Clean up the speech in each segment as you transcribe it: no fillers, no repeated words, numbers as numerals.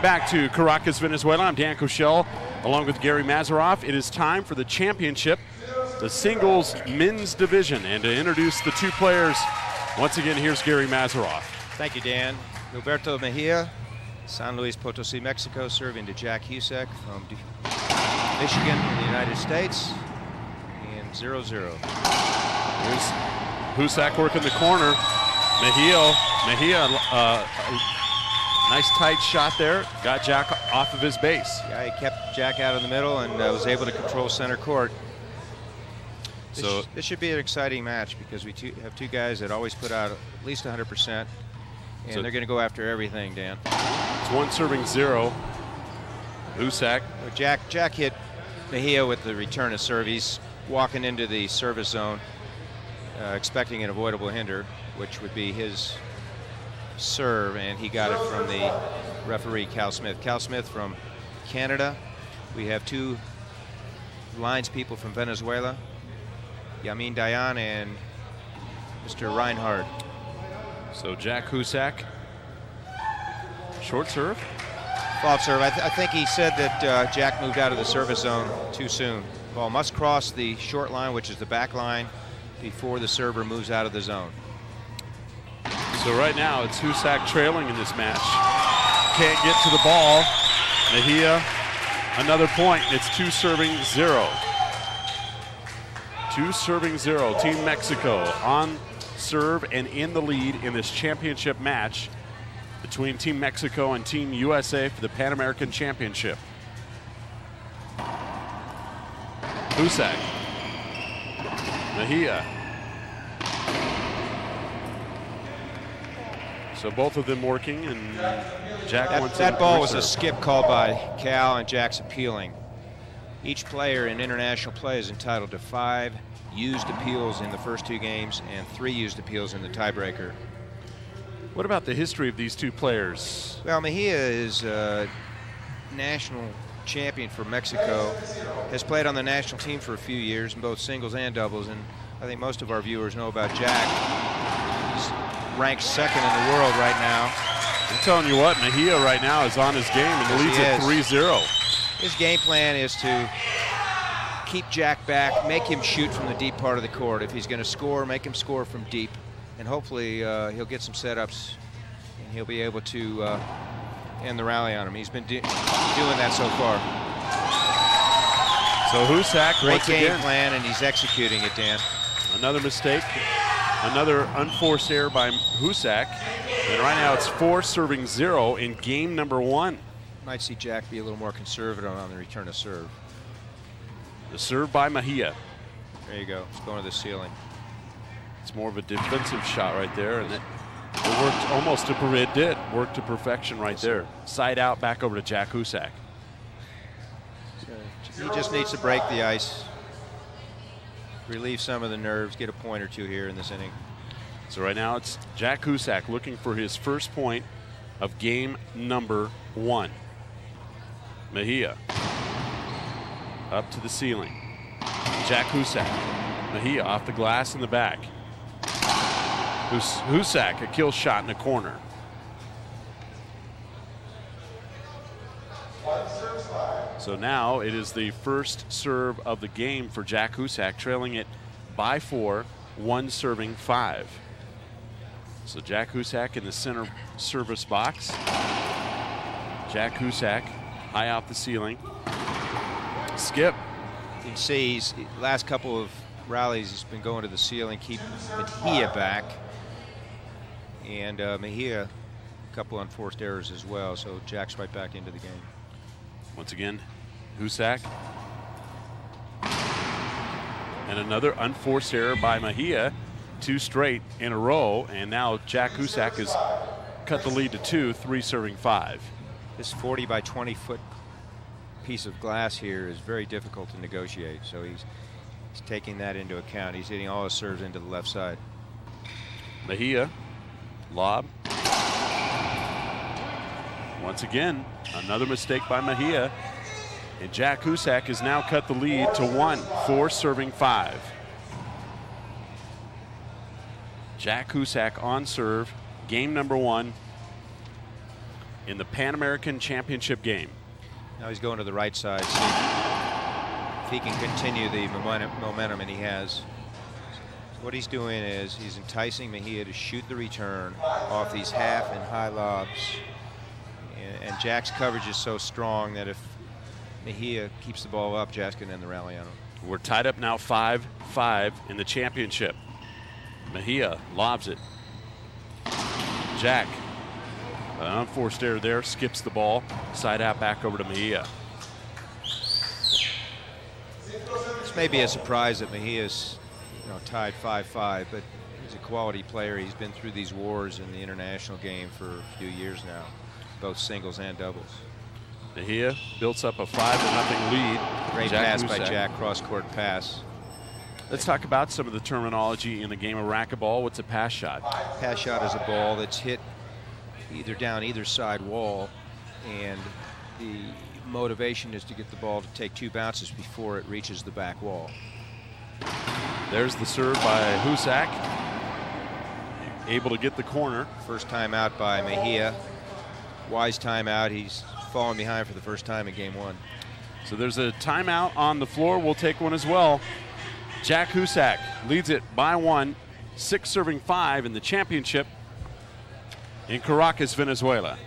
Back to Caracas, Venezuela. I'm Dan Koshel, along with Gary Mazeroff. It is time for the championship, the singles men's division. And to introduce the two players, once again, here's Gary Mazeroff. Thank you, Dan. Roberto Mejia, San Luis Potosí, Mexico, serving to Jack Huczek from Michigan in the United States. And 0-0. Here's Huczek working the corner. Mejia, nice tight shot there. Got Jack off of his base. Yeah, he kept Jack out of the middle and was able to control center court. This should be an exciting match because we have two guys that always put out at least 100%, and they're going to go after everything, Dan. It's 1 serving 0. Huczek. Jack hit Mejia with the return of serve. He's walking into the service zone, expecting an avoidable hinder, which would be his serve, and he got it from the referee, Cal Smith. Cal Smith from Canada. We have two lines people from Venezuela, Yamin Dayan and Mr. Reinhardt. So Jack Huczek, short serve. Fault serve. I think he said that Jack moved out of the service zone too soon. Ball must cross the short line, which is the back line, before the server moves out of the zone. So right now it's Huczek trailing in this match. Can't get to the ball. Mejia, another point. It's 2 serving 0. 2 serving 0. Team Mexico on serve and in the lead in this championship match between Team Mexico and Team USA for the Pan American Championship. Huczek. Mejia. So both of them working, and Jack wants that ball was a skip called by Cal, and Jack's appealing. Each player in international play is entitled to 5 used appeals in the first 2 games and 3 used appeals in the tiebreaker. What about the history of these two players? Well, Mejia is national champion for Mexico, has played on the national team for a few years in both singles and doubles, and I think most of our viewers know about Jack. He's ranked 2nd in the world right now. I'm telling you what, Mejia right now is on his game and leads at 3-0. His game plan is to keep Jack back, make him shoot from the deep part of the court. If he's going to score, make him score from deep, and hopefully he'll get some setups and he'll be able to end the rally on him. He's been doing that so far. So Huczek, great game plan, and he's executing it, Dan. Another mistake, another unforced error by Huczek, and right now it's 4 serving 0 in game number 1. Might see Jack be a little more conservative on the return of serve. The serve by Mejia. There you go. It's going to the ceiling. It's more of a defensive shot right there, and it worked almost to it did work to perfection right there. Side out, back over to Jack Huczek. He just needs to break the ice, relieve some of the nerves, get a point or 2 here in this inning. So right now it's Jack Huczek looking for his first point of game number 1. Mejia up to the ceiling. Jack Huczek. Mejia off the glass in the back. Huczek, a kill shot in the corner. So now it is the first serve of the game for Jack Huczek, trailing it by 4, 1 serving 5. So Jack Huczek in the center service box. Jack Huczek high off the ceiling. Skip. You can see he's last couple of rallies he's been going to the ceiling, keep Mejia back, and Mejia a couple unforced errors as well. So Jack's right back into the game. Once again, Huczek. And another unforced error by Mejia. 2 straight in a row, and now Jack Huczek has cut the lead to 2, 3 serving 5. This 40 by 20 foot piece of glass here is very difficult to negotiate, so he's taking that into account. He's hitting all his serves into the left side. Mejia, lob. Once again, another mistake by Mejia, and Jack Huczek has now cut the lead to 1, 4 serving 5. Jack Huczek on serve, game number 1. in the Pan American Championship game. Now he's going to the right side. See if he can continue the momentum, and he has. So what he's doing is he's enticing Mejia to shoot the return off these half and high lobs. And Jack's coverage is so strong that if Mejia keeps the ball up, Jack's going to end the rally on him. We're tied up now 5-5 in the championship. Mejia lobs it. Jack, an unforced error there, skips the ball. Side out back over to Mejia. This may be a surprise that Mejia's tied 5-5, but he's a quality player. He's been through these wars in the international game for a few years now, both singles and doubles. Mejia builds up a 5-0 lead. Great pass by Jack, cross-court pass. Let's talk about some of the terminology in the game of racquetball. What's a pass shot? Pass shot is a ball that's hit either down either side wall, and the motivation is to get the ball to take 2 bounces before it reaches the back wall. There's the serve by Huczek. Able to get the corner. First time out by Mejia. Wise timeout. He's fallen behind for the first time in game 1. So there's a timeout on the floor. We'll take one as well. Jack Huczek leads it by 1, 6-5 in the championship in Caracas, Venezuela.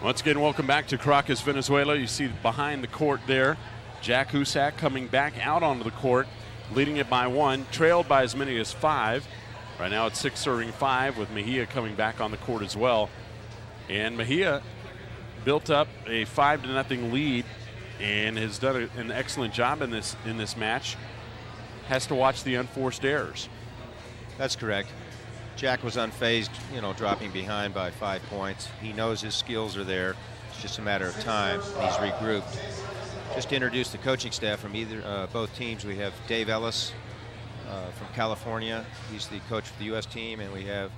Once again, welcome back to Caracas, Venezuela. You see behind the court there, Jack Huczek coming back out onto the court, leading it by 1, trailed by as many as 5. Right now it's 6-5 with Mejia coming back on the court as well. And Mejia built up a 5-0 lead and has done an excellent job in this match. Has to watch the unforced errors. That's correct. Jack was unfazed, dropping behind by 5 points. He knows his skills are there. It's just a matter of time. He's regrouped. Just to introduce the coaching staff from both teams, we have Dave Ellis from California. He's the coach for the U.S. team, and we have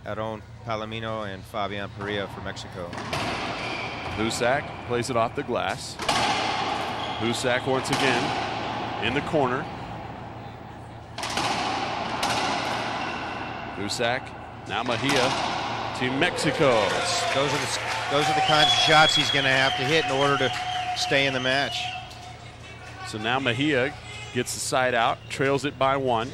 Aaron Palomino and Fabian Perea from Mexico. Huczek plays it off the glass. Huczek once again in the corner. Huczek, now Mejia to Mexico. Those are the kinds of shots he's going to have to hit in order to stay in the match. So now Mejia gets the side out, trails it by 1.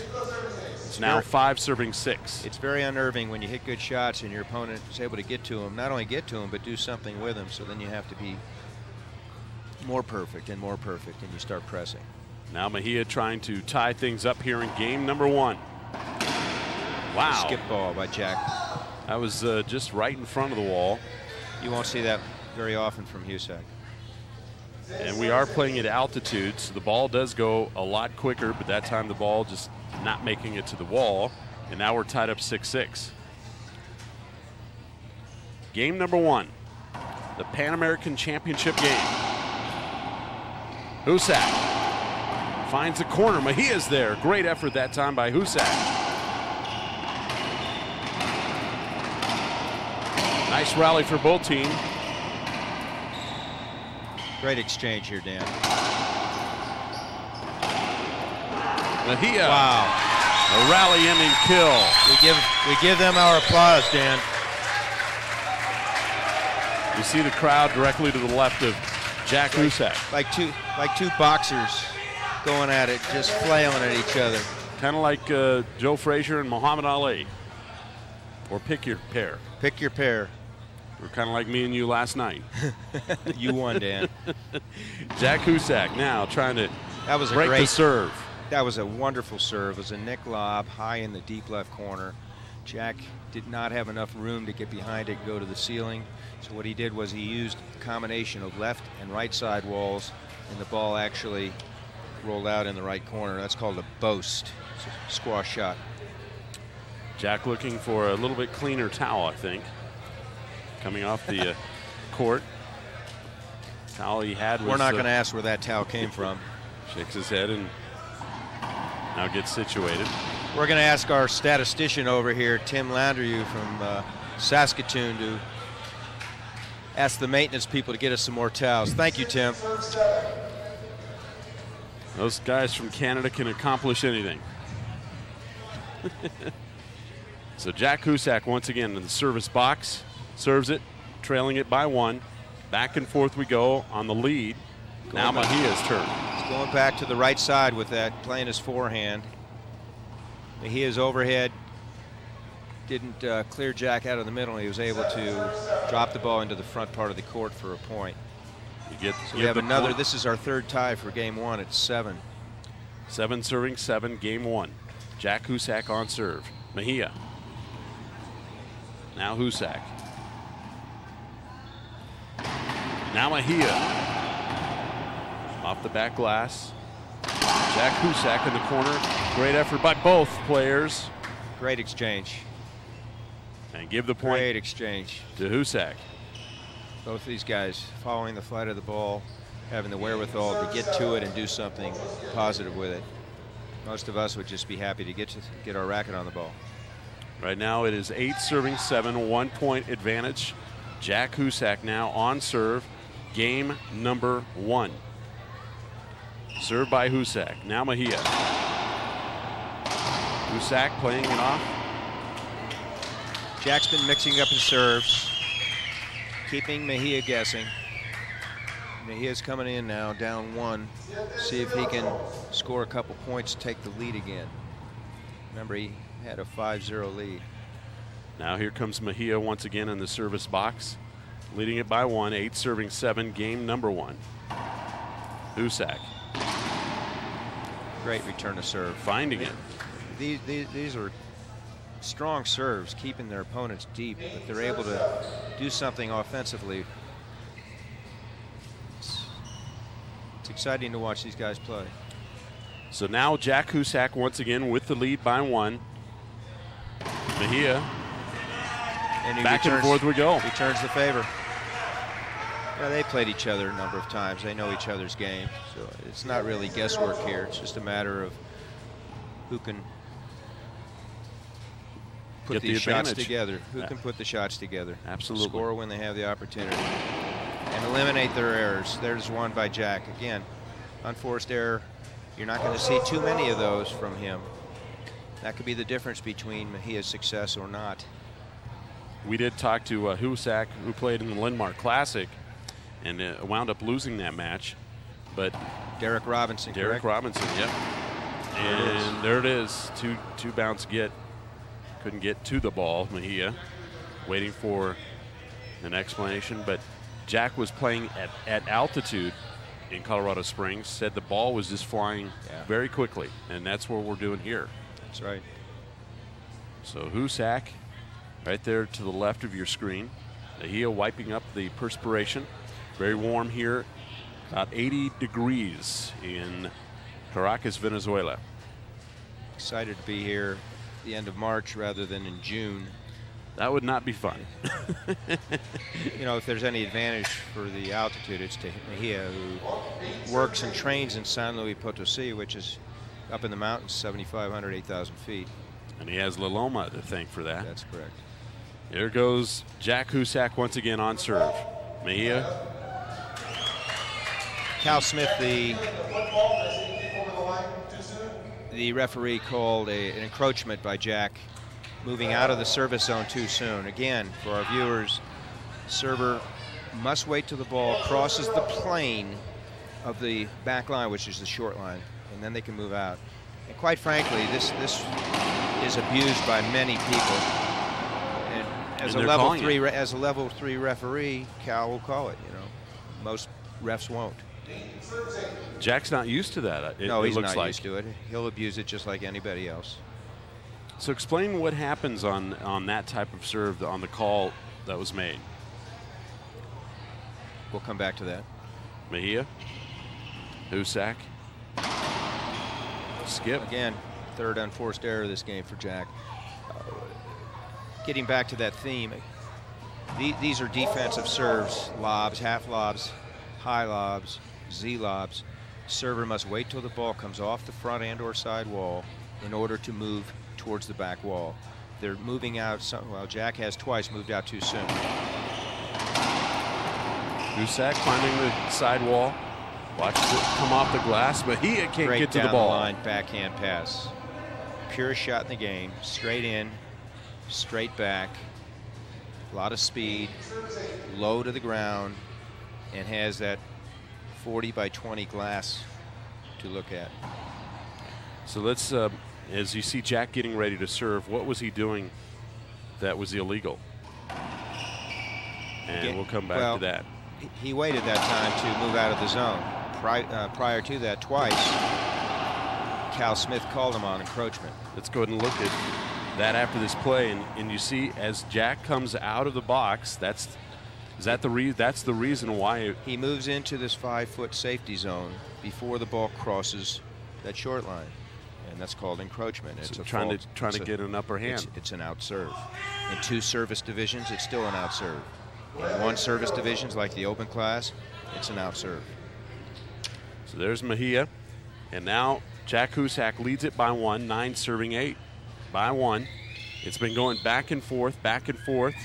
It's now 5-6. It's very unnerving when you hit good shots and your opponent is able to get to him. Not only get to him, but do something with him. So then you have to be more perfect, and you start pressing. Now Mejia trying to tie things up here in game number 1. Wow. Skip ball by Jack. That was just right in front of the wall. You won't see that very often from Huczek. And we are playing at altitude, so the ball does go a lot quicker, but that time the ball just not making it to the wall. And now we're tied up 6-6. Game number 1, the Pan American Championship game. Huczek finds the corner. Mejia's there. Great effort that time by Huczek. Nice rally for both teams. Great exchange here, Dan. Mejia. Wow. A rally-ending kill. We give them our applause, Dan. You see the crowd directly to the left of Jack Huczek. Like two boxers going at it, just flailing at each other. Kind of like Joe Frazier and Muhammad Ali. Or pick your pair. Pick your pair. We're kind of like me and you last night. You won, Dan. Jack Huczek now trying to break the serve. That was a wonderful serve. It was a nick lob high in the deep left corner. Jack did not have enough room to get behind it and go to the ceiling. So what he did was he used a combination of left and right side walls, and the ball actually rolled out in the right corner. That's called a boast. It's a squash shot. Jack looking for a little bit cleaner towel, I think. Coming off the court. Towel he had was... We're not going to ask where that towel came from. Shakes his head and now gets situated. We're going to ask our statistician over here, Tim Landrieu from Saskatoon, to ask the maintenance people to get us some more towels. Thank you, Tim. Those guys from Canada can accomplish anything. So Jack Huczek once again in the service box, serves it, trailing it by 1. Back and forth we go on the lead. Now Mejia's turn. He's going back to the right side with that, playing his forehand. Mejia's overhead didn't clear Jack out of the middle. He was able to drop the ball into the front part of the court for a point. So we have another. This is our 3rd tie for game 1 at 7. 7 serving 7, game 1. Jack Huczek on serve. Mejia. Now Huczek. Now Mejia. Off the back glass. Jack Huczek in the corner. Great effort by both players. Great exchange. And give the point. Great exchange to Huczek. Both these guys following the flight of the ball, having the wherewithal to get to it and do something positive with it. Most of us would just be happy to get our racket on the ball. Right now it is 8 serving 7, 1-point advantage. Jack Huczek now on serve. Game number 1. Served by Huczek. Now Mejia. Huczek playing it off. Jack's been mixing up his serves, keeping Mejia guessing. Mejia's coming in now, down 1. See if he can score a couple points, take the lead again. Remember, he had a 5-0 lead. Now here comes Mejia once again in the service box, leading it by 1, 8 serving 7, game number 1. Huczek. Great return to serve. Finding it. These are strong serves, keeping their opponents deep, but they're able to do something offensively. It's exciting to watch these guys play. So now Jack Huczek once again with the lead by 1. Mejia. And back and forth we go. Returns the favor. Yeah, they played each other a number of times. They know each other's game, so it's not really guesswork here. It's just a matter of who can put these shots together. Who can put the shots together? Absolutely. Score when they have the opportunity. And eliminate their errors. There's one by Jack. Again, unforced error. You're not going to see too many of those from him. That could be the difference between Mejia's success or not. We did talk to Huczek, who played in the Lindmark Classic, and wound up losing that match. But Derek Robinson, Derek Robinson, yep. And there it is. Two bounce get. Couldn't get to the ball, Mejia. Waiting for an explanation, but Jack was playing at altitude in Colorado Springs, said the ball was just flying very quickly, and that's what we're doing here. That's right. So Huczek, right there to the left of your screen. Mejia wiping up the perspiration. Very warm here, about 80 degrees in Caracas, Venezuela. Excited to be here at the end of March rather than in June. That would not be fun. You know, if there's any advantage for the altitude, it's to Mejia, who works and trains in San Luis Potosí, which is up in the mountains, 7,500, 8,000 feet. And he has La Loma to thank for that. That's correct. There goes Jack Huczek once again on serve. Mejia. Cal Smith, the referee, called an encroachment by Jack, moving out of the service zone too soon. Again, for our viewers, server must wait till the ball crosses the plane of the back line, which is the short line, and then they can move out. And quite frankly, this is abused by many people. And as a level three referee, Cal will call it. You know, most refs won't. Jack's not used to that. No, he's not used to it. He'll abuse it just like anybody else. So explain what happens on that type of serve, on the call that was made. We'll come back to that. Mejia. Huczek. Skip. Again, third unforced error of this game for Jack. Getting back to that theme, these are defensive serves, lobs, half lobs, high lobs, Z lobs. Server must wait till the ball comes off the front and or side wall in order to move towards the back wall. They're moving out, well, Jack has twice moved out too soon. Huczek climbing the side wall. Watches it come off the glass, but he can't get to the ball. Line backhand pass. Purest shot in the game, straight in, straight back, a lot of speed, low to the ground, and has that 40 by 20 glass to look at. So let's, as you see Jack getting ready to serve, what was he doing that was illegal? And we'll come back to that. He waited that time to move out of the zone. Prior to that, twice, Cal Smith called him on encroachment. Let's go ahead and look at that after this play, and you see as Jack comes out of the box, that's the reason why he moves into this 5-foot safety zone before the ball crosses that short line, and that's called encroachment. It's so trying to get an upper hand. It's an out serve. In 2 service divisions, it's still an out serve. In 1 service divisions, like the open class, it's an out serve. So there's Mejia, and now Jack Huczak leads it by 1, 9 serving 8 by 1. It's been going back and forth, back and forth.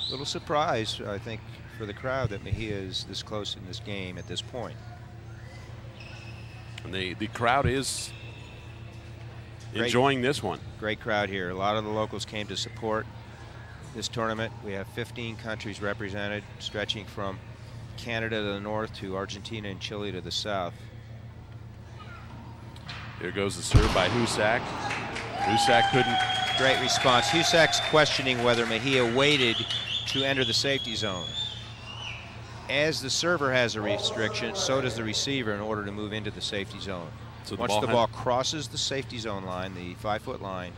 A little surprise, I think, for the crowd that Mejia is this close in this game at this point. And the crowd is enjoying this one. Great crowd here. A lot of the locals came to support this tournament. We have 15 countries represented, stretching from Canada to the north to Argentina and Chile to the south. Here goes the serve by Huczak. Huczak couldn't. Great response. Huczak's questioning whether Mejia waited to enter the safety zone. As the server has a restriction, so does the receiver in order to move into the safety zone. So once the ball crosses the safety zone line, the 5-foot line,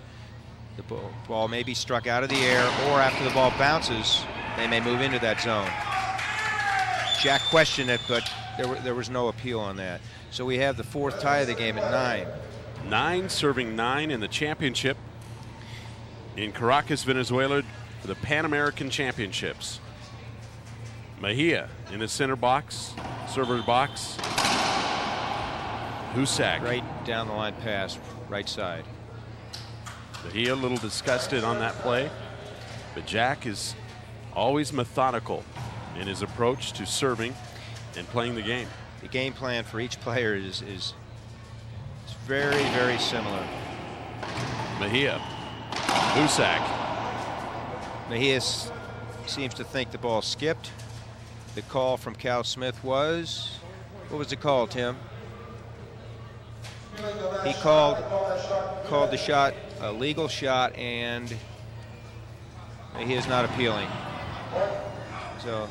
the ball may be struck out of the air, or after the ball bounces, they may move into that zone. Jack questioned it, but there was no appeal on that. So we have the 4th tie of the game at 9. 9 serving 9 in the championship in Caracas, Venezuela for the Pan American Championships. Mejia in the center box, server's box. Huczak. Right down the line pass, right side. Mejia a little disgusted on that play, but Jack is always methodical in his approach to serving and playing the game. The game plan for each player is very, very similar. Mejia. Huczak. Mejia seems to think the ball skipped. The call from Cal Smith was, what was the call, Tim? He called the shot a legal shot, and he is not appealing. So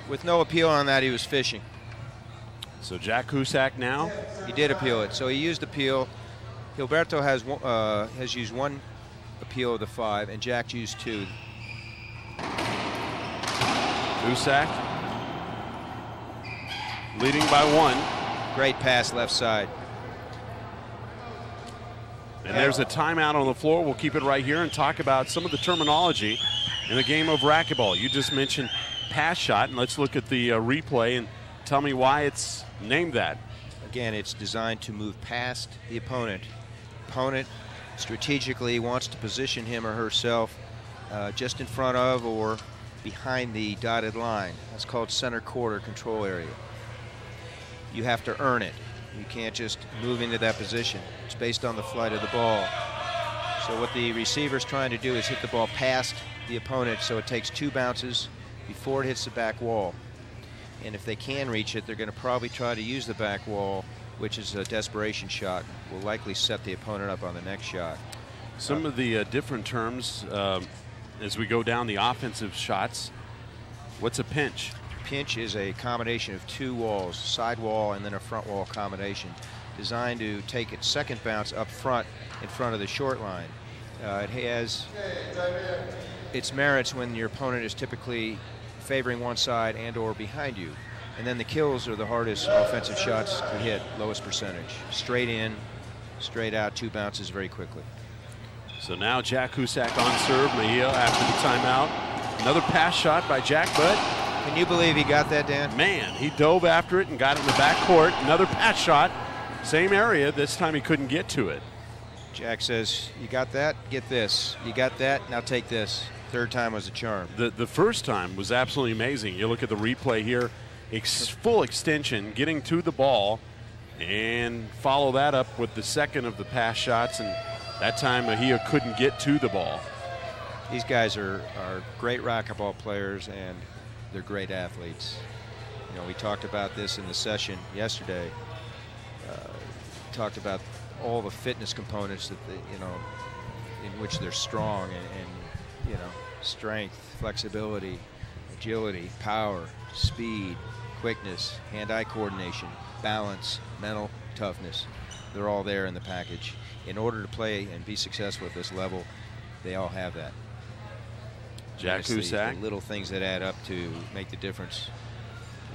with no appeal on that, he was fishing. So Jack Huczak now? He did appeal it. So he used appeal. Gilberto has used 1 appeal of the 5, and Jack used 2. Huczak leading by 1. Great pass left side. And there's a timeout on the floor. We'll keep it right here and talk about some of the terminology in the game of racquetball. You just mentioned pass shot, and let's look at the replay and tell me why it's named that. Again, it's designed to move past the opponent. Opponent strategically wants to position him or herself just in front of or behind the dotted line. That's called center court or control area. You have to earn it. You can't just move into that position. It's based on the flight of the ball. So what the receiver's trying to do is hit the ball past the opponent, so it takes 2 bounces before it hits the back wall. And if they can reach it, they're going to probably try to use the back wall, which is a desperation shot. Will likely set the opponent up on the next shot. Some of the different terms as we go down the offensive shots. What's a pinch? Pinch is a combination of 2 walls, side wall and then a front wall combination, designed to take its second bounce up front in front of the short line. It has its merits when your opponent is typically favoring one side and or behind you. And then the kills are the hardest offensive shots to hit, lowest percentage. Straight in, straight out, 2 bounces very quickly. So now Jack Huczak on serve. Mejia after the timeout. Another pass shot by Jack, but can you believe he got that, Dan? Man, he dove after it and got it in the back court. Another pass shot, same area. This time he couldn't get to it. Jack says, you got that? Get this. You got that? Now take this. 3rd time was a charm. The first time was absolutely amazing. You look at the replay here, full extension, getting to the ball, and follow that up with the second of the pass shots, and that time Mejia couldn't get to the ball. These guys are great racquetball players, and they're great athletes. You know, we talked about this in the session yesterday. Talked about all the fitness components that you know, in which they're strong, and you know, strength, flexibility, agility, power, speed, quickness, hand-eye coordination, balance, mental toughness. They're all there in the package. In order to play and be successful at this level, they all have that. Jack Huczak. The little things that add up to make the difference.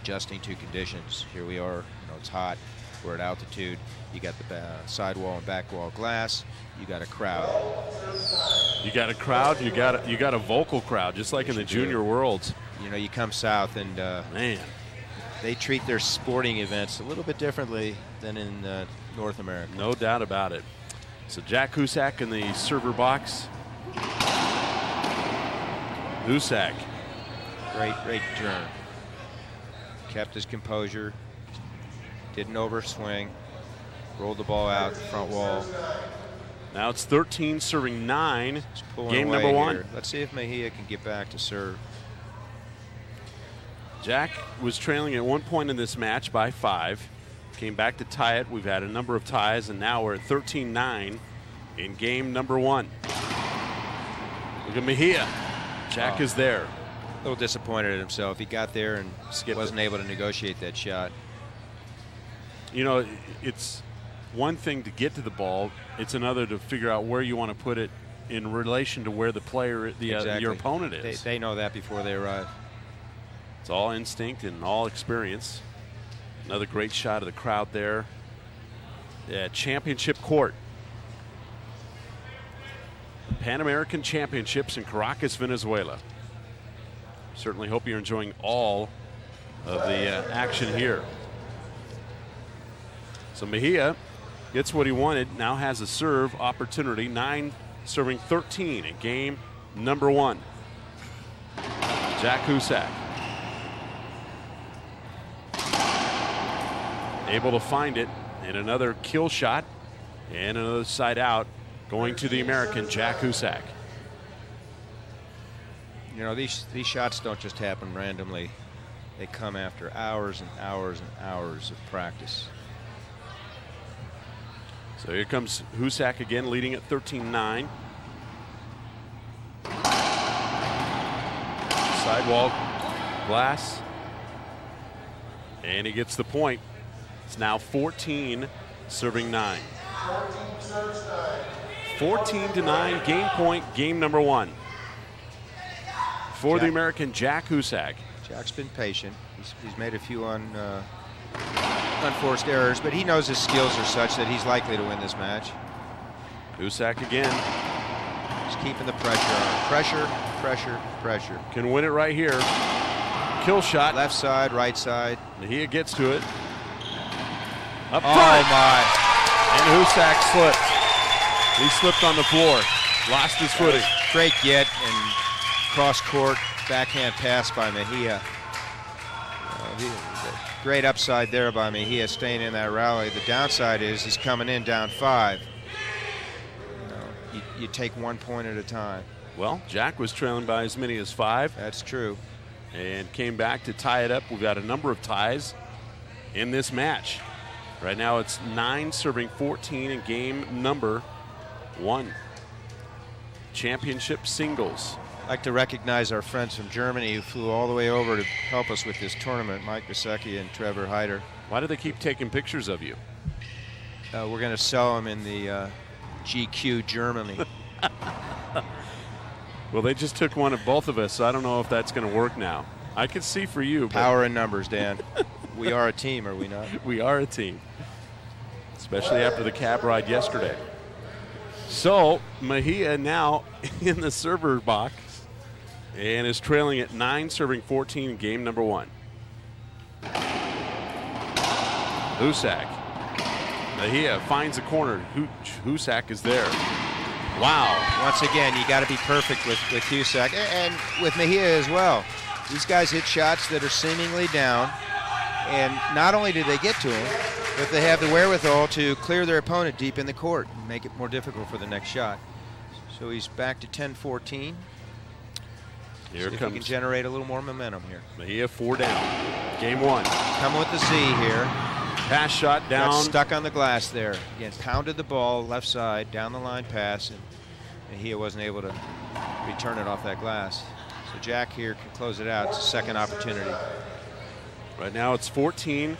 Adjusting to conditions. Here we are, you know, it's hot. We're at altitude. You got the sidewall and back wall glass. You got a crowd. You got a crowd. You got a vocal crowd, just like in the junior worlds. You know, you come south, and man, they treat their sporting events a little bit differently than in North America. No doubt about it. So Jack Huczak in the server box. Huczak. Great turn. Kept his composure. Didn't overswing. Rolled the ball out the front wall. Now it's 13 serving 9. Game number 1. Here. Let's see if Mejia can get back to serve. Jack was trailing at one point in this match by 5. Came back to tie it. We've had a number of ties, and now we're at 13-9 in game number 1. Look at Mejia. Jack is there. A little disappointed in himself. He got there and wasn't able to negotiate that shot. You know, it's one thing to get to the ball. It's another to figure out where you want to put it in relation to where the player, your opponent is. They know that before they arrive. It's all instinct and all experience. Another great shot of the crowd there. Yeah, championship court. Pan American Championships in Caracas, Venezuela. Certainly hope you're enjoying all of the action here. So Mejia gets what he wanted, now has a serve opportunity. 9 serving 13 in game number 1. Jack Huczak. Able to find it, and another kill shot, and another side out, going to the American, Jack Huczak. You know, these shots don't just happen randomly. They come after hours and hours and hours of practice. So here comes Huczak again, leading at 13-9. Sidewall glass, and he gets the point. It's now 14 serving 9. 14-9, game point, game number 1. For the American, Jack Huczak. Jack's been patient. He's made a few unforced errors, but he knows his skills are such that he's likely to win this match. Huczak again. Just keeping the pressure on. Pressure, pressure, pressure. Can win it right here. Kill shot. Left side, right side. Mejia gets to it. Up front. Oh, my. And Huczak slipped. He slipped on the floor. Lost his footing. Great get and cross-court backhand pass by Mejia. Great upside there by Mejia, staying in that rally. The downside is he's coming in down 5. You take 1 point at a time. Well, Jack was trailing by as many as 5. That's true. And came back to tie it up. We've got a number of ties in this match. Right now it's 9 serving 14 in game number 1. Championship singles. I'd like to recognize our friends from Germany who flew all the way over to help us with this tournament, Mike Bisecki and Trevor Heider. Why do they keep taking pictures of you? We're going to sell them in the GQ Germany. Well, they just took one of both of us, so I don't know if that's going to work now. I could see for you. Power in numbers, Dan. We are a team, are we not? We are a team, especially after the cab ride yesterday. So Mejia now in the server box and is trailing at 9 serving 14 in game number 1. Huczak. Mejia finds a corner. Huczak is there. Wow. Once again, you got to be perfect with Huczak and with Mejia as well. These guys hit shots that are seemingly down, and not only do they get to him, but they have the wherewithal to clear their opponent deep in the court and make it more difficult for the next shot. So he's back to 10-14. Here See if comes. he can generate a little more momentum here. Mejia 4 down. Game 1. Coming with the Z here. Pass shot down. Got stuck on the glass there. Again, pounded the ball left side, down the line pass, and Mejia wasn't able to return it off that glass. So Jack here can close it out. It's a second opportunity. Right now it's 14,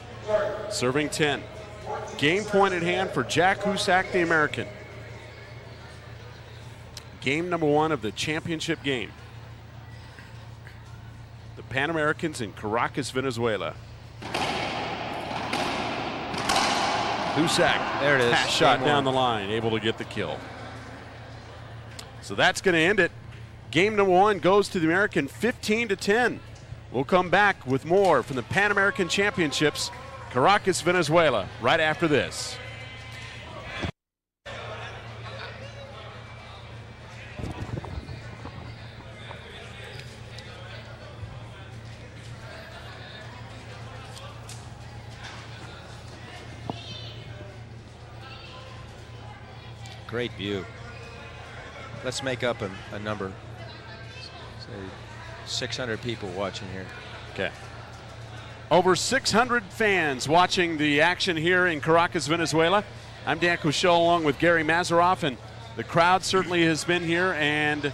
serving 10. Game point at hand for Jack Huczak, the American. Game number 1 of the championship game. The Pan Americans in Caracas, Venezuela. Huczak, there it is. Pass shot down the line, able to get the kill. So that's going to end it. Game number 1 goes to the American, 15-10. We'll come back with more from the Pan American Championships, Caracas, Venezuela, right after this. Great view. Let's make up a number. Say 600 people watching here. Okay. Over 600 fans watching the action here in Caracas, Venezuela. I'm Dan Cushel along with Gary Mazeroff, and the crowd certainly has been here, and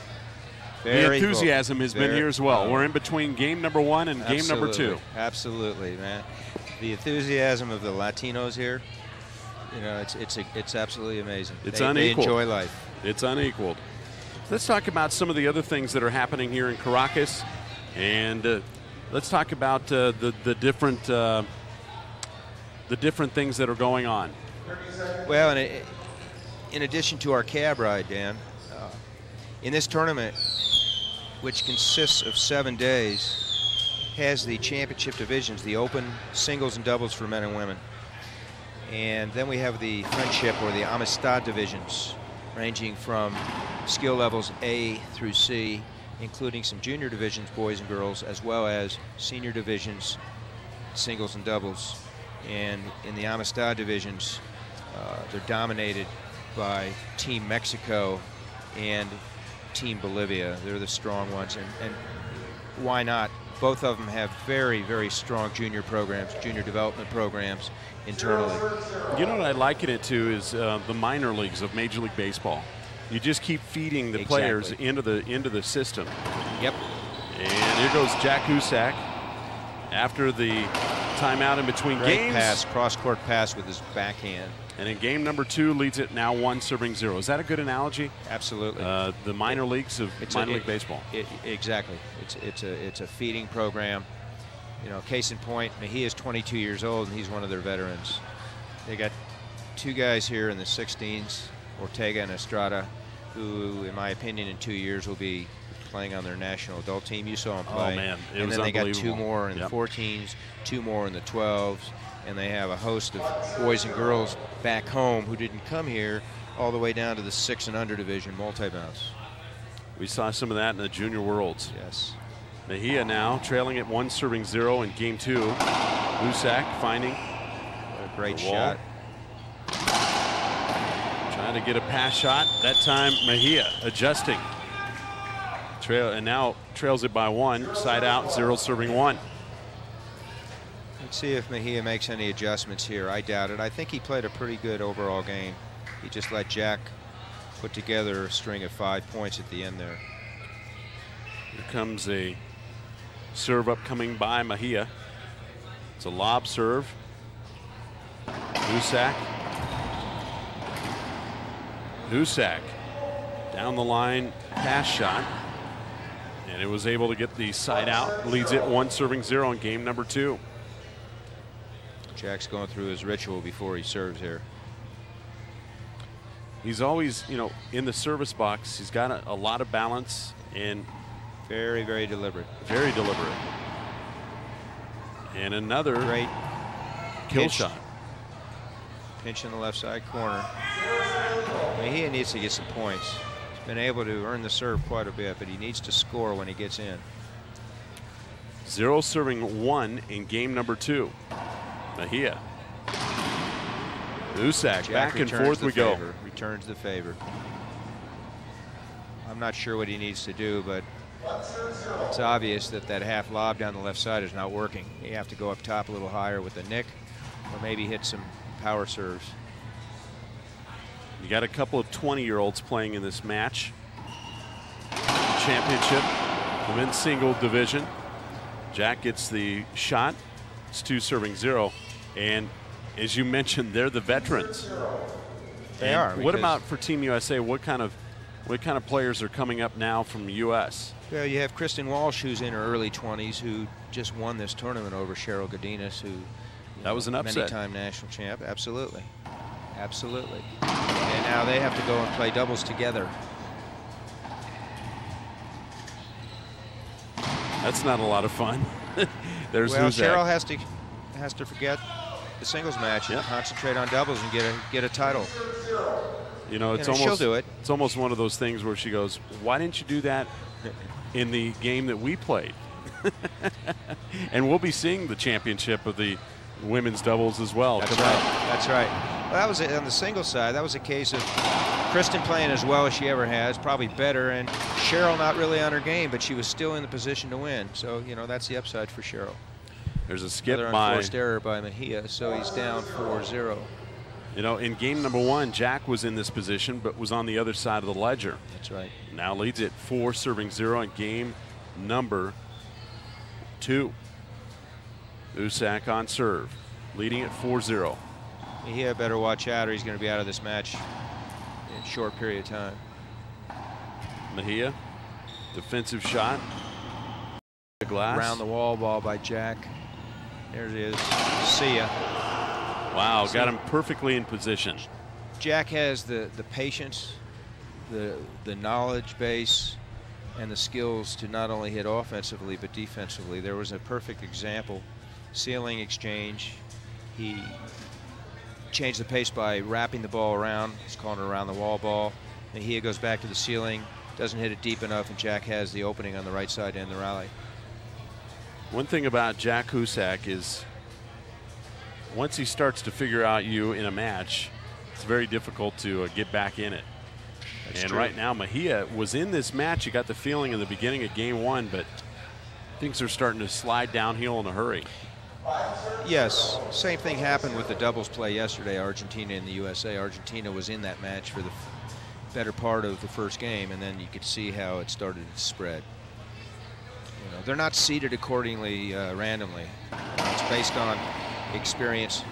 the enthusiasm has been here as well. We're in between game number 1 and game number 2. Absolutely, man. The enthusiasm of the Latinos here, you know, it's absolutely amazing. It's unequaled. They enjoy life. It's unequaled. Let's talk about some of the other things that are happening here in Caracas, and let's talk about the different things that are going on. Well, in addition to our cab ride, Dan, in this tournament, which consists of 7 days, has the championship divisions, the open, singles, and doubles for men and women. And then we have the friendship or the Amistad divisions, ranging from skill levels A through C, including some junior divisions, boys and girls, as well as senior divisions, singles and doubles. And in the Amistad divisions, they're dominated by Team Mexico and Team Bolivia. They're the strong ones, and why not? Both of them have very, very strong junior programs, junior development programs internally. You know what I liken it to is the minor leagues of Major League Baseball. You just keep feeding the players into the system. Yep. And here goes Jack Huczak after the timeout in between games. Pass, cross-court pass with his backhand. And in game number 2 leads it now 1 serving 0. Is that a good analogy? Absolutely. The minor leagues of minor league baseball. Exactly. It's a feeding program. You know, case in point, Mejia is 22 years old and he's one of their veterans. They got 2 guys here in the 16s, Ortega and Estrada, who, in my opinion, in 2 years will be playing on their national adult team. You saw them play. Oh man, it and was then they got 2 unbelievable. more in the 14s, 2 more in the 12s, and they have a host of boys and girls back home who didn't come here, all the way down to the 6 and under division, multi-bounce. We saw some of that in the Junior Worlds. Yes. Mejia now trailing at 1 serving 0 in game 2. Huczak finding What a great shot. Trying to get a pass shot. That time Mejia adjusting. And now trails it by 1. Side out, 0 serving 1. Let's see if Mejia makes any adjustments here. I doubt it. I think he played a pretty good overall game. He just let Jack put together a string of 5 points at the end there. Here comes a serve up coming by Mejia. It's a lob serve. Huczak down the line, pass shot. And it was able to get the side out. Leads it 1 serving 0 in game number 2. Jack's going through his ritual before he serves here. He's always, you know, in the service box. He's got a lot of balance and very, very deliberate. Very deliberate. And another great kill shot. Pinch in the left side corner. Mejia needs to get some points. He's been able to earn the serve quite a bit, but he needs to score when he gets in. 0 serving 1 in game number 2. Mejia. Huczak, back and forth we go. Returns the favor. I'm not sure what he needs to do, but It's obvious that that half lob down the left side is not working. You have to go up top a little higher with the nick, or maybe hit some power serves. You got a couple of 20-year-olds playing in this match. Championship, the men's single division. Jack gets the shot. It's 2-0. And as you mentioned, they're the veterans. They are. What about for Team USA? What kind of players are coming up now from the U.S.? Well, you have Kristen Walsh, who's in her early 20s, who just won this tournament over Cheryl Godinez, who that was an upset. Many-time national champ. Absolutely. Absolutely. And now they have to go and play doubles together. That's not a lot of fun. There's well, Huczek. Cheryl has to forget the singles match and concentrate on doubles and get a title. You know, it's she'll do it. It's almost one of those things where she goes, "Why didn't you do that in the game that we played?" And we'll be seeing the championship of the women's doubles as well. That's right. That's right. Well, that was it on the singles side. That was a case of Kristen playing as well as she ever has, probably better, and Cheryl not really on her game, but she was still in the position to win. So, you know, that's the upside for Cheryl. There's a skip Another unforced error by Mejia, so he's down 4-0. You know, in game number 1, Jack was in this position, but was on the other side of the ledger. That's right. Now leads it 4-0 in game number 2. Huczek on serve, leading at 4-0. Mejia better watch out or he's going to be out of this match in a short period of time. Mejia, defensive shot. The glass. Around the wall ball by Jack. There it is. See ya. Wow, got him perfectly in position. Jack has the patience, the knowledge base, and the skills to not only hit offensively but defensively. There was a perfect example. Ceiling exchange. He changed the pace by wrapping the ball around. He's calling it around the wall ball. Mejia goes back to the ceiling, doesn't hit it deep enough, and Jack has the opening on the right side to end the rally. One thing about Jack Huczek is once he starts to figure out you in a match, it's very difficult to get back in it. That's and true. right now, Mejia was in this match. You got the feeling in the beginning of game 1, but things are starting to slide downhill in a hurry. Yes, same thing happened with the doubles play yesterday, Argentina and the USA. Argentina was in that match for the better part of the first game, and then you could see how it started to spread. You know, they're not seeded accordingly randomly. It's based on experience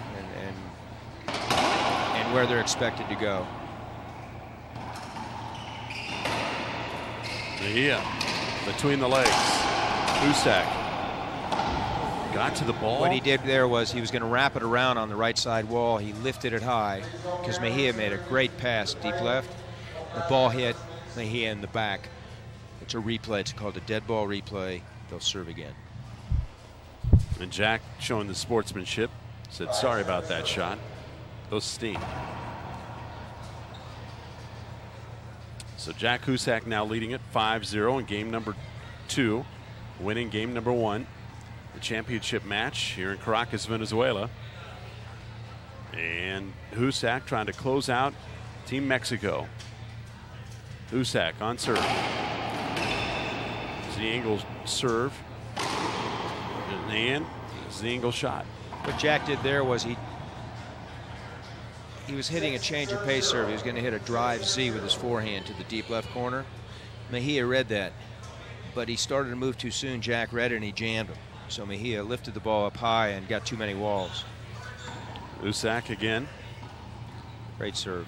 and where they're expected to go. Mejia between the legs. Huczek got to the ball. What he did there was he was going to wrap it around on the right side wall. He lifted it high because Mejia made a great pass deep left. The ball hit Mejia in the back. It's a replay. It's called a dead ball replay. They'll serve again. And Jack, showing the sportsmanship, said sorry about that shot. Those steam. So Jack Huczek now leading it 5-0 in game number 2, winning game number 1. The championship match here in Caracas, Venezuela. And Huczek trying to close out Team Mexico. Huczek on serve. Z-angle serve. And Z-angle shot. What Jack did there was he was hitting a change of pace serve. He was going to hit a drive Z with his forehand to the deep left corner. Mejia read that, but he started to move too soon. Jack read it and he jammed him. So Mejia lifted the ball up high and got too many walls. Huczek again. Great serve.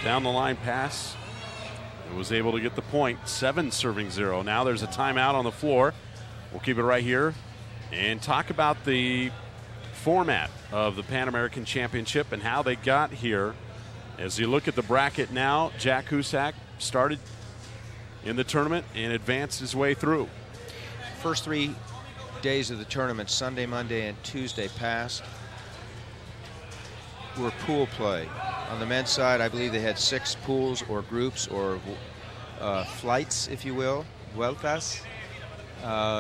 Down the line pass. And was able to get the point. 7-0. Now there's a timeout on the floor. We'll keep it right here and talk about the format of the Pan American Championship and how they got here. As you look at the bracket now, Jack Huczek started in the tournament and advanced his way through. First 3 days of the tournament, Sunday, Monday, and Tuesday passed, were pool play. On the men's side, I believe they had 6 pools or groups or flights, if you will, vueltas,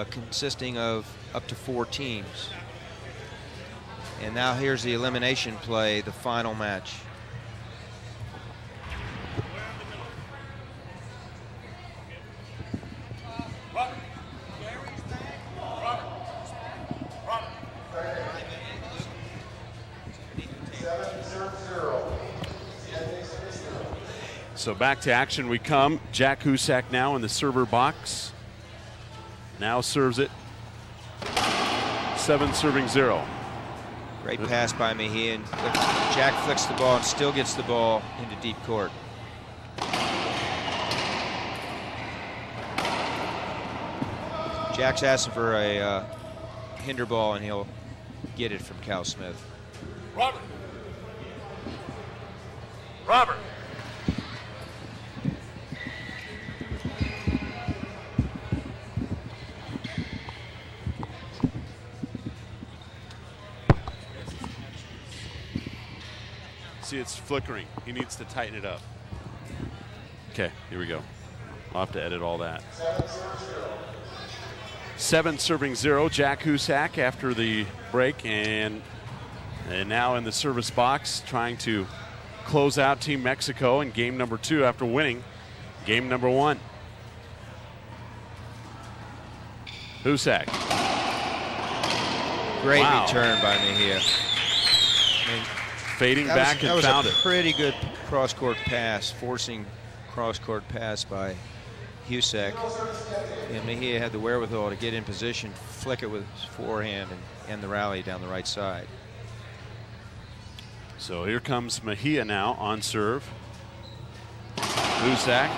consisting of up to 4 teams. And now here's the elimination play, the final match. So back to action we come. Jack Huczak now in the server box. Now serves it. 7-0. Great pass by Mejia. And Jack flicks the ball and still gets the ball into deep court. Jack's asking for a hinder ball, and he'll get it from Cal Smith. Robert. Robert. See, it's flickering. He needs to tighten it up. Okay, here we go. I'll have to edit all that. 7-0, Jack Huczak after the break, and now in the service box trying to close out Team Mexico in game number 2 after winning game number 1. Huczak. Great return by Mejia. Fading back and found it. That was a pretty good cross-court pass, forcing cross-court pass by Huczak. And Mejia had the wherewithal to get in position, flick it with his forehand, and end the rally down the right side. So here comes Mejia now on serve. Huczak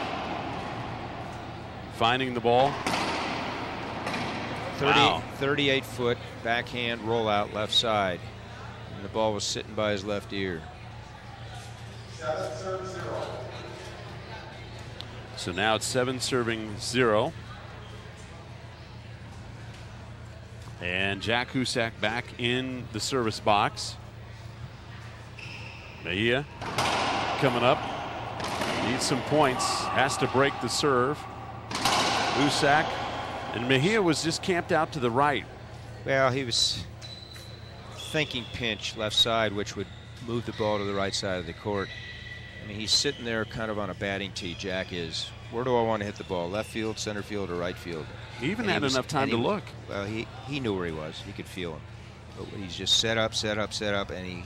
finding the ball. 38-foot backhand rollout left side. And the ball was sitting by his left ear. So now it's 7-0. And Jack Huczak back in the service box. Mejia coming up. Needs some points. Has to break the serve. Huczak. And Mejia was just camped out to the right. Well, he was thinking pinch left side, which would move the ball to the right side of the court. I mean, he's sitting there kind of on a batting tee. Jack is. Where do I want to hit the ball? Left field, center field, or right field? He even had enough time to look. Well, he knew where he was. He could feel him. But he's just set up, and he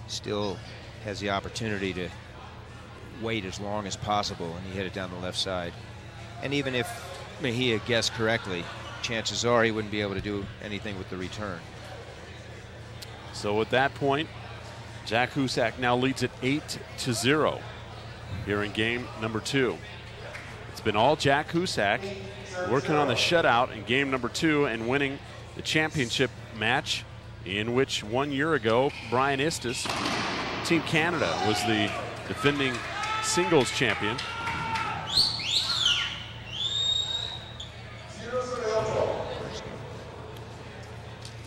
still has the opportunity to wait as long as possible, and he hit it down the left side. And even if Mejia guessed correctly, chances are he wouldn't be able to do anything with the return. So at that point, Jack Huczak now leads it 8-0 here in game number 2. It's been all Jack Huczak working on the shutout in game number 2 and winning the championship match, in which 1 year ago, Brian Istis, Team Canada, was the defending singles champion.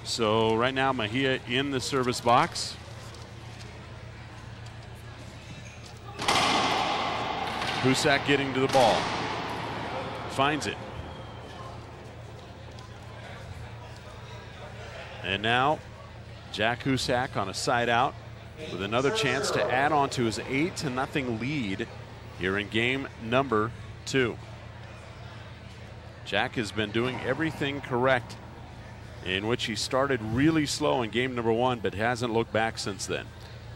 So right now, Mejia in the service box. Huczak getting to the ball. Finds it. And now Jack Huczak on a side out with another chance to add on to his 8-0 lead here in game number 2. Jack has been doing everything correct, in which he started really slow in game number 1, but hasn't looked back since then.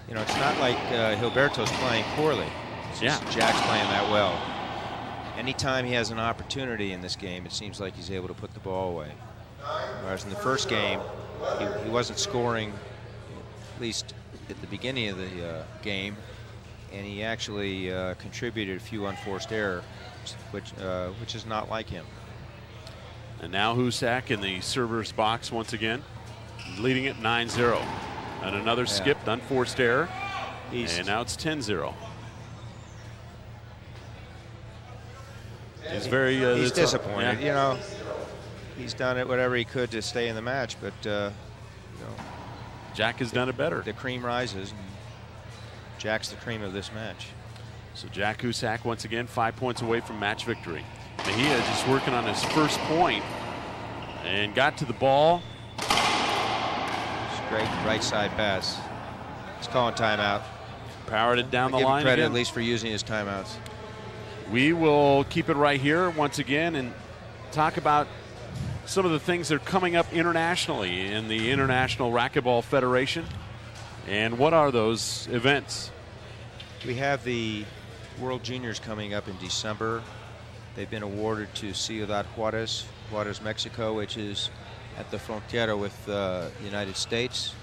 You know, it's not like Gilberto's playing poorly. It's just Jack's playing that well. Anytime he has an opportunity in this game, it seems like he's able to put the ball away. Whereas in the first game, he wasn't scoring, at least at the beginning of the game, and he actually contributed a few unforced errors, which is not like him. And now Huczak in the server's box once again, leading it 9-0. And another skipped unforced error. And now it's 10-0. He's very he's disappointed. You know, he's done it whatever he could to stay in the match, but you know, Jack has done it better. The cream rises, and Jack's the cream of this match. So Jack Huczak once again 5 points away from match victory. Mejia just working on his first point and got to the ball. Great right side pass. He's calling timeout. Powered it down the line. Give him credit again. at least for using his timeouts. We will keep it right here once again and talk about some of the things that are coming up internationally in the International Racquetball Federation. And what are those events? We have the World Juniors coming up in December. They've been awarded to Ciudad Juarez, Mexico, which is at the frontera with the United States.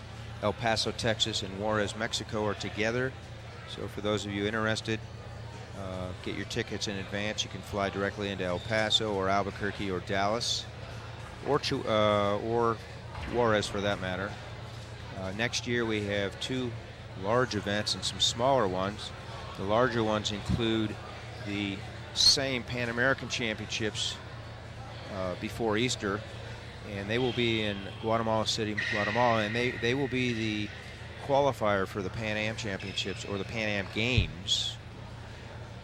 El Paso, Texas, and Juarez, Mexico are together. So for those of you interested, get your tickets in advance. You can fly directly into El Paso or Albuquerque or Dallas, or Juarez for that matter. Next year we have 2 large events and some smaller ones. The larger ones include the same Pan American Championships before Easter, and they will be in Guatemala City, Guatemala, and they will be the qualifier for the Pan Am Championships, or the Pan Am Games.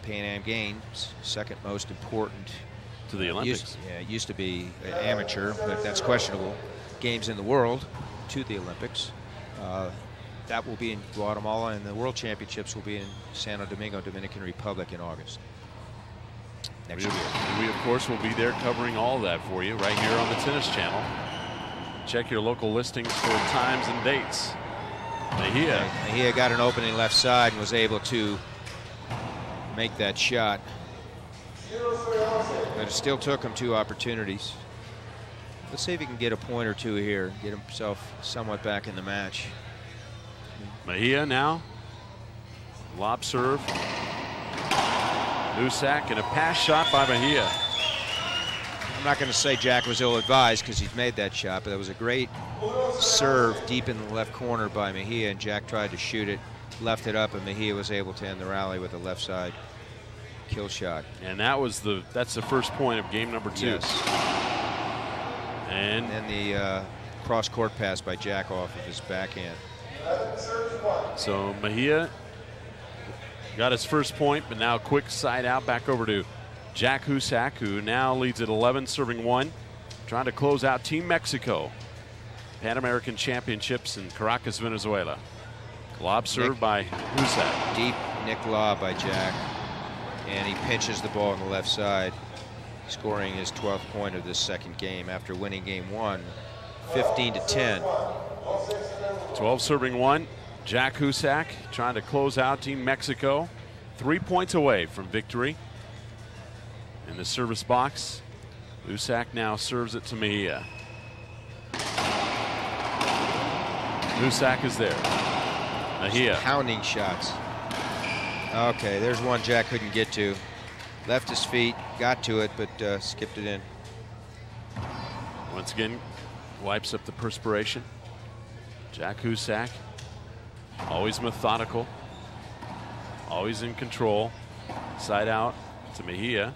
Pan Am Games, second most important to the Olympics. It used to be amateur, but that's questionable. Games in the world to the Olympics. That will be in Guatemala, and the World Championships will be in Santo Domingo, Dominican Republic in August. Next year. We, of course, will be there covering all of that for you right here on the Tennis Channel. Check your local listings for times and dates. Mejia got an opening left side and was able to make that shot. But it still took him 2 opportunities. Let's see if he can get a point or 2 here, get himself somewhat back in the match. Mejia now. Lob serve. Huczek, and a pass shot by Mejia. I'm not going to say Jack was ill-advised because he's made that shot, but it was a great serve deep in the left corner by Mejia, and Jack tried to shoot it, left it up, and Mejia was able to end the rally with a left side kill shot. And that's the first point of game number 2. Yes. And the cross-court pass by Jack off of his backhand. So Mejia got his first point, but now quick side out back over to Jack Huczek, who now leads at 11, serving 1, trying to close out Team Mexico. Pan American Championships in Caracas, Venezuela. Lob served by Huczek. Deep nick lob by Jack, and he pinches the ball on the left side, scoring his 12th point of this second game after winning game 1, 15-10. 12 serving 1. Jack Huczek trying to close out Team Mexico. 3 points away from victory. In the service box, Huczek now serves it to Mejia. Huczek is there. Mejia. Pounding shots. Okay, there's one Jack couldn't get to. Left his feet, got to it, but skipped it in. Once again, wipes up the perspiration. Jack Huczek, always methodical, always in control. Side out to Mejia.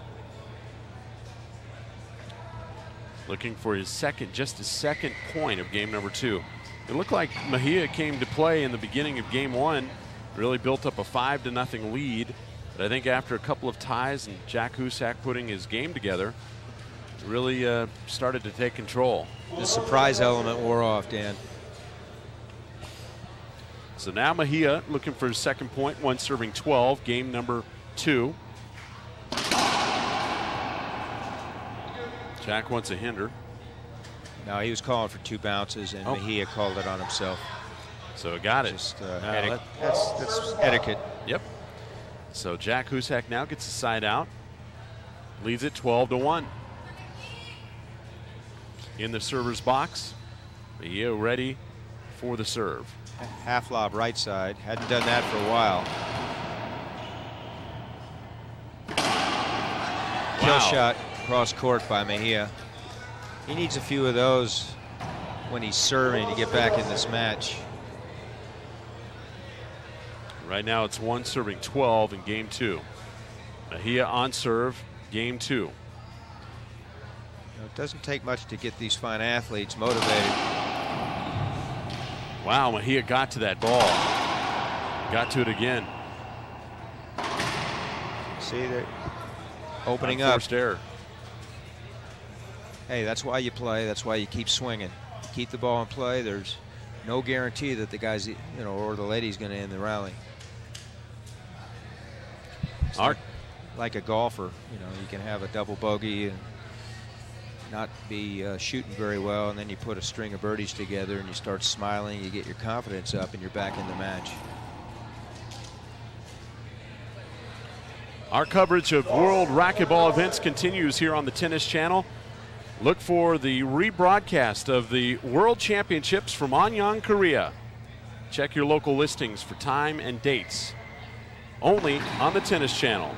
Looking for his just his second point of game number 2. It looked like Mejia came to play in the beginning of game 1, really built up a 5-0 lead. But I think after a couple of ties and Jack Huczek putting his game together, really started to take control. The surprise element wore off, Dan. So now Mejia looking for his second point, 1 serving 12, game number 2. Jack wants a hinder. No, he was calling for 2 bounces, and Mejia called it on himself. So got it. Just, that's etiquette. Yep. So Jack Huczek now gets the side out, leads it 12-1. In the server's box, Mejia ready for the serve. Half lob right side. Hadn't done that for a while. Kill shot cross court by Mejia. He needs a few of those when he's serving to get back in this match. Right now it's 1 serving 12 in game 2. Mejia on serve, game 2. It doesn't take much to get these fine athletes motivated. Wow, Mejia got to that ball. Got to it again. See, they're opening up. Forced error. Hey, that's why you play. That's why you keep swinging. Keep the ball in play. There's no guarantee that the guy's, or the lady's going to end the rally. It's like a golfer. You can have a double bogey and not be shooting very well, and then you put a string of birdies together and you start smiling, you get your confidence up, and you're back in the match. Our coverage of World Racquetball events continues here on the Tennis Channel. Look for the rebroadcast of the World Championships from Anyang, Korea. Check your local listings for time and dates. Only on the Tennis Channel.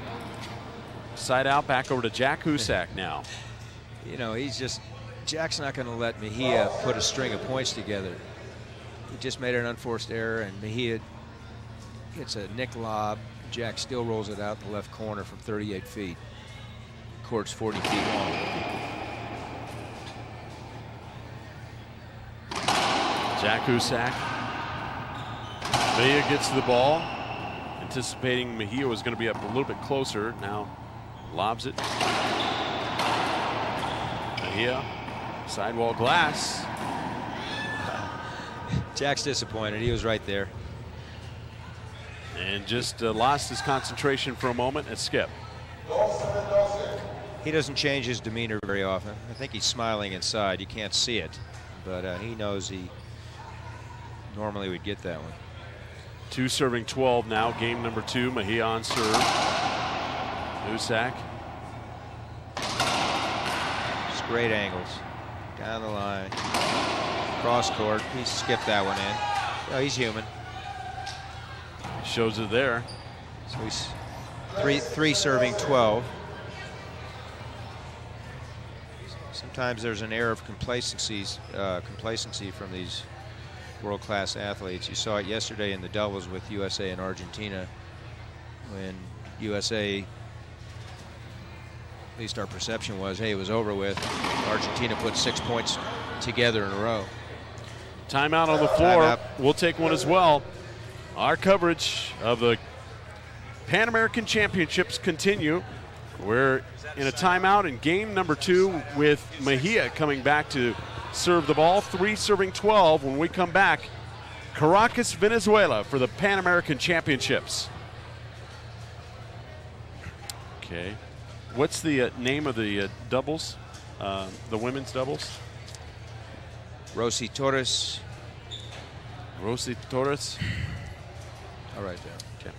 Side out, back over to Jack Huczak now. You know, Jack's not going to let Mejia put a string of points together. He just made an unforced error, and Mejia hits a nick lob. Jack still rolls it out in the left corner from 38 feet. Court's 40 feet long. Jack Huczak. Mejia gets to the ball. Anticipating Mejia was going to be up a little bit closer. Now lobs it. Mejia, sidewall glass. Jack's disappointed. He was right there. And just lost his concentration for a moment at skip. He doesn't change his demeanor very often. I think he's smiling inside. You can't see it, but he knows he normally would get that one. 2 serving 12 now. Game number 2. Mejia on serve. Huczak. Just great angles. Down the line. Cross court. He skipped that one in. Oh, he's human. Shows it there. So he's three serving 12. Sometimes there's an air of complacency from these world-class athletes. You saw it yesterday in the doubles with USA and Argentina, when USA, at least our perception was, hey, it was over with. Argentina put 6 points together in a row. Timeout on the floor. We'll take one as well. Our coverage of the Pan American Championships continue. We're in a timeout in game number 2 with Mejia coming back to serve the ball. 3 serving 12. When we come back, Caracas, Venezuela for the Pan American Championships. Okay. What's the name of the doubles, the women's doubles? Rosy Torres. Rosy Torres. All right there. Okay.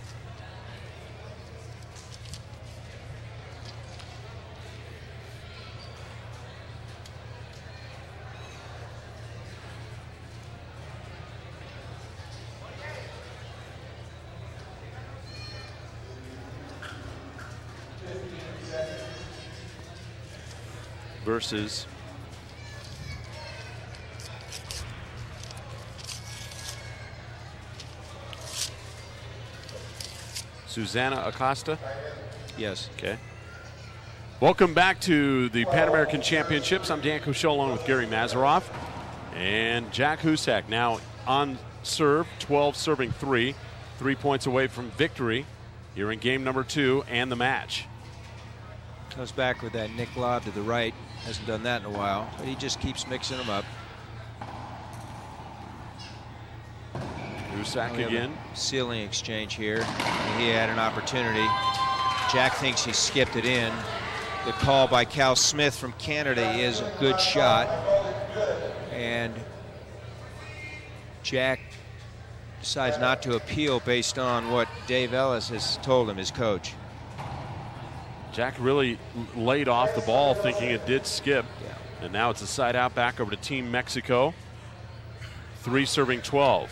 Versus Susana Acosta? Yes. Okay. Welcome back to the Pan American Championships. I'm Dan Cochot along with Gary Mazeroff. And Jack Huczak now on serve, 12 serving 3. 3 points away from victory here in game number 2 and the match. Comes back with that nick lob to the right. Hasn't done that in a while, but he just keeps mixing them up. Huczak again. Ceiling exchange here. He had an opportunity. Jack thinks he skipped it in. The call by Cal Smith from Canada is a good shot. And Jack decides not to appeal based on what Dave Ellis has told him, his coach. Jack really laid off the ball thinking it did skip. Yeah. And now it's a side out back over to Team Mexico. 3 serving 12.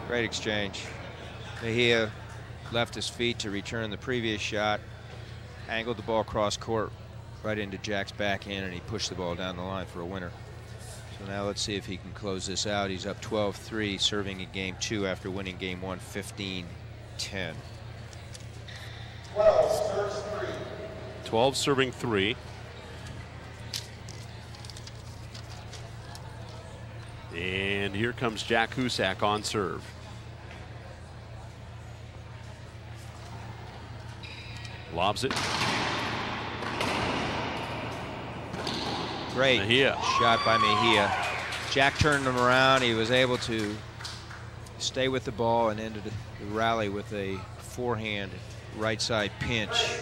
Great exchange. Mejia left his feet to return the previous shot, angled the ball cross court right into Jack's backhand, and he pushed the ball down the line for a winner. So now let's see if he can close this out. He's up 12-3, serving in game 2 after winning game 1 15-10. 12 serving 3. And here comes Jack Huczak on serve. Lobs it. Great Mejia. shot by Mejia. Jack turned him around. He was able to stay with the ball and ended the rally with a forehand right side pinch.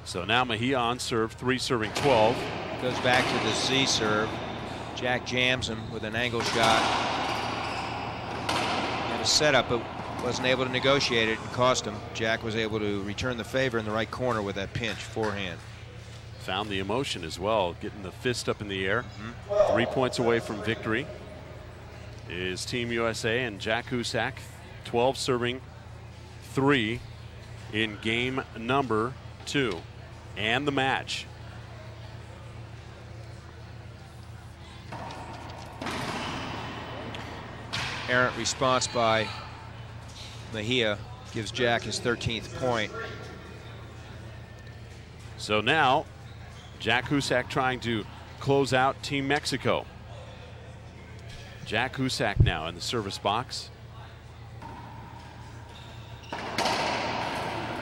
So now Mejia on serve, 3 serving 12. Goes back to the Z serve. Jack jams him with an angle shot. And a setup, but wasn't able to negotiate it and cost him. Jack was able to return the favor in the right corner with that pinch forehand. Found the emotion as well, getting the fist up in the air. 3 points away from victory is Team USA, and Jack Huczak, 12 serving 3 in game number 2 and the match. Errant response by Mejia gives Jack his 13th point. So now Jack Huczak trying to close out Team Mexico. Jack Huczak now in the service box.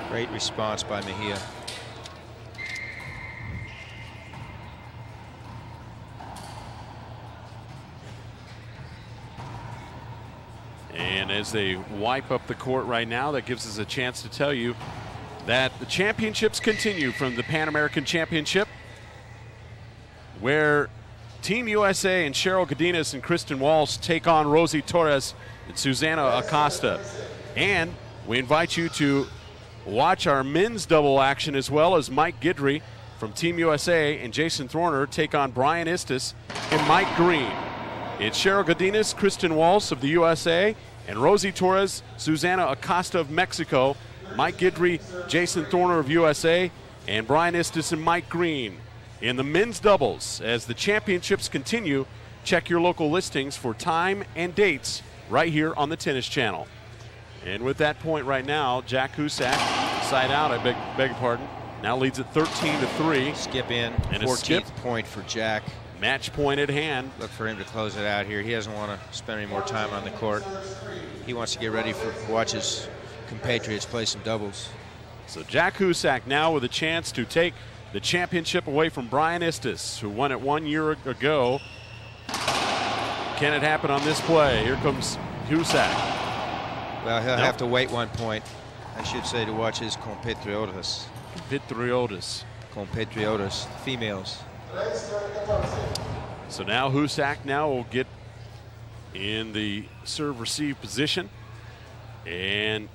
Great response by Mejia. And as they wipe up the court right now, that gives us a chance to tell you that the championships continue from the Pan American Championship, where Team USA and Cheryl Godinez and Kristen Walsh take on Rosie Torres and Susana Acosta. And we invite you to watch our men's double action as well, as Mike Guidry from Team USA and Jason Thorner take on Brian Istis and Mike Green. It's Cheryl Godinez, Kristen Walsh of the USA, and Rosie Torres, Susana Acosta of Mexico. Mike Guidry, Jason Thorner of USA, and Brian Istis and Mike Green in the men's doubles. As the championships continue, check your local listings for time and dates right here on the Tennis Channel. And with that point right now, Jack Huczak, side out, I beg your pardon, now leads at 13-3. Skip in, and 14th point for Jack. Match point at hand. Look for him to close it out here. He doesn't want to spend any more time on the court. He wants to get ready for watch his compatriots play some doubles. So Jack Huczak now with a chance to take the championship away from Brian Istis, who won it 1 year ago. Can it happen on this play? Here comes Huczak. Well, he'll have to wait 1 point, I should say, to watch his compatriotas. Compatriotas, females. So now Huczak now will get in the serve-receive position. And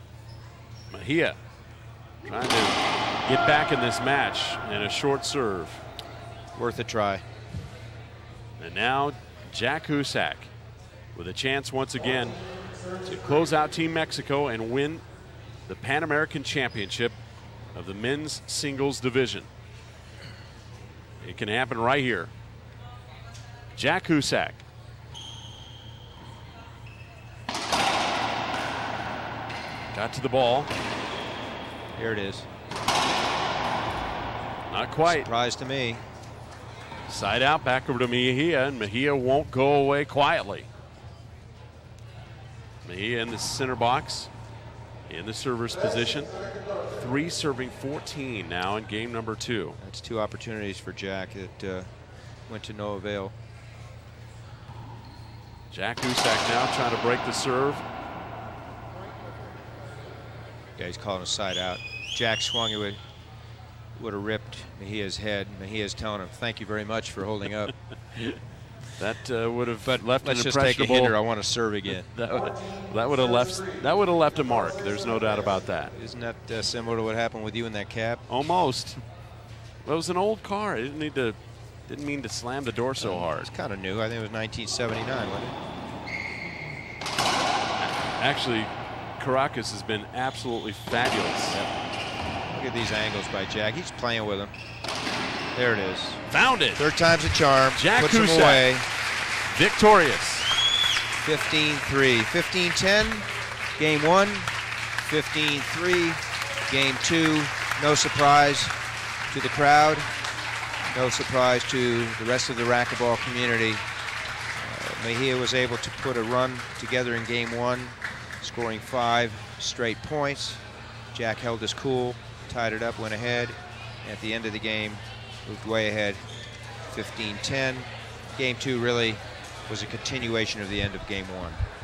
Mejia trying to get back in this match in a short serve. Worth a try. And now Jack Huczak with a chance once again to close out Team Mexico and win the Pan American Championship of the men's singles division. It can happen right here. Jack Huczak. Got to the ball. Here it is. Not quite. Surprise to me. Side out, back over to Mejia, and Mejia won't go away quietly. Mejia in the center box, in the server's position. 3 serving 14 now in game number 2. That's 2 opportunities for Jack that went to no avail. Jack Huczak now trying to break the serve. Yeah, he's calling a side out. Jack swung it, would have ripped Mejia's head. Mejia's telling him, "Thank you very much for holding up." That would have left let's an just take a impressionable. hitter. I want to serve again. That would have left a mark. There's no doubt about that. Isn't that similar to what happened with you in that cab? Almost. Well, it was an old car. It didn't mean to slam the door so hard. It's kind of new. I think it was 1979, wasn't it? Actually, Caracas has been absolutely fabulous. Yep. Look at these angles by Jack. He's playing with them. There it is. Found it. 3rd time's a charm. Jack Puts him Huczak, away. victorious. 15-3. 15-10, game 1. 15-3, game 2. No surprise to the crowd. No surprise to the rest of the racquetball community. Mejia was able to put a run together in game 1, scoring 5 straight points. Jack held his cool, tied it up, went ahead. At the end of the game, moved way ahead, 15-10. game 2 really was a continuation of the end of game 1.